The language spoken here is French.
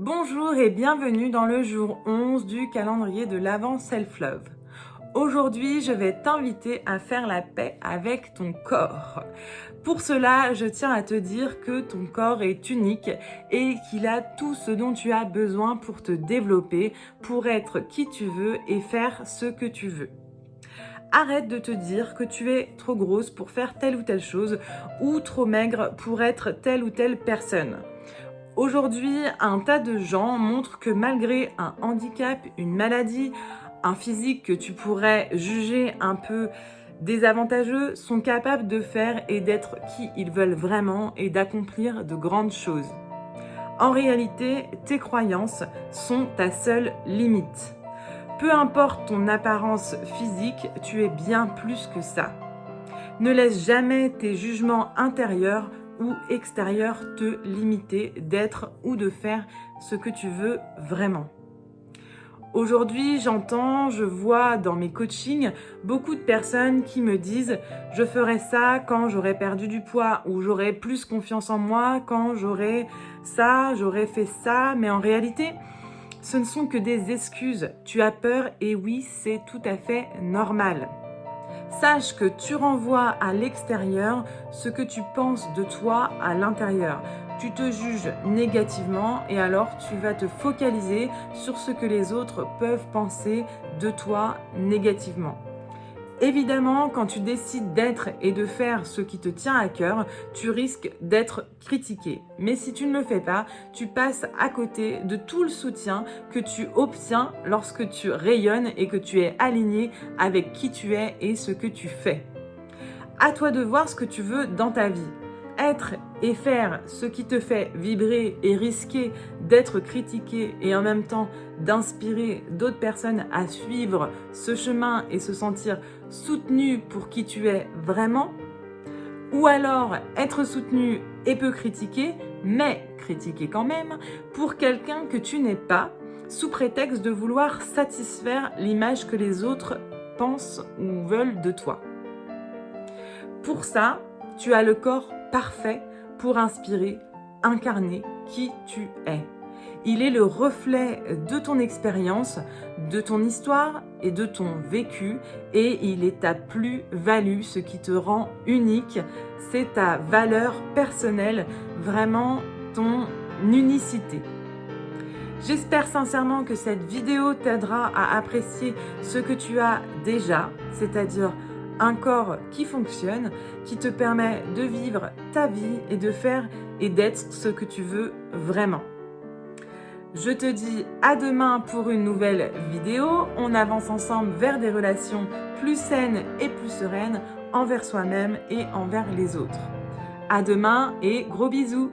Bonjour et bienvenue dans le jour 11 du calendrier de l'Avent Self-Love. Aujourd'hui, je vais t'inviter à faire la paix avec ton corps. Pour cela, je tiens à te dire que ton corps est unique et qu'il a tout ce dont tu as besoin pour te développer, pour être qui tu veux et faire ce que tu veux. Arrête de te dire que tu es trop grosse pour faire telle ou telle chose ou trop maigre pour être telle ou telle personne. Aujourd'hui, un tas de gens montrent que malgré un handicap, une maladie, un physique que tu pourrais juger un peu désavantageux, sont capables de faire et d'être qui ils veulent vraiment et d'accomplir de grandes choses. En réalité, tes croyances sont ta seule limite. Peu importe ton apparence physique, tu es bien plus que ça. Ne laisse jamais tes jugements intérieurs ou extérieurs te limiter d'être ou de faire ce que tu veux vraiment. Aujourd'hui, je vois dans mes coachings beaucoup de personnes qui me disent « je ferai ça quand j'aurai perdu du poids » ou « j'aurai plus confiance en moi quand j'aurai ça, j'aurai fait ça ». Mais en réalité, ce ne sont que des excuses. Tu as peur et oui, c'est tout à fait normal. Sache que tu renvoies à l'extérieur ce que tu penses de toi à l'intérieur. Tu te juges négativement et alors tu vas te focaliser sur ce que les autres peuvent penser de toi négativement. Évidemment, quand tu décides d'être et de faire ce qui te tient à cœur, tu risques d'être critiqué. Mais si tu ne le fais pas, tu passes à côté de tout le soutien que tu obtiens lorsque tu rayonnes et que tu es aligné avec qui tu es et ce que tu fais. À toi de voir ce que tu veux dans ta vie. Être et faire ce qui te fait vibrer et risquer d'être critiqué et en même temps d'inspirer d'autres personnes à suivre ce chemin et se sentir soutenu pour qui tu es vraiment, ou alors être soutenu et peu critiqué, mais critiqué quand même, pour quelqu'un que tu n'es pas, sous prétexte de vouloir satisfaire l'image que les autres pensent ou veulent de toi. Pour ça, tu as le corps parfait pour inspirer, incarner qui tu es. Il est le reflet de ton expérience, de ton histoire et de ton vécu et il est ta plus-value, ce qui te rend unique. C'est ta valeur personnelle, vraiment ton unicité. J'espère sincèrement que cette vidéo t'aidera à apprécier ce que tu as déjà, c'est-à-dire un corps qui fonctionne, qui te permet de vivre ta vie et de faire et d'être ce que tu veux vraiment. Je te dis à demain pour une nouvelle vidéo. On avance ensemble vers des relations plus saines et plus sereines envers soi-même et envers les autres. À demain et gros bisous!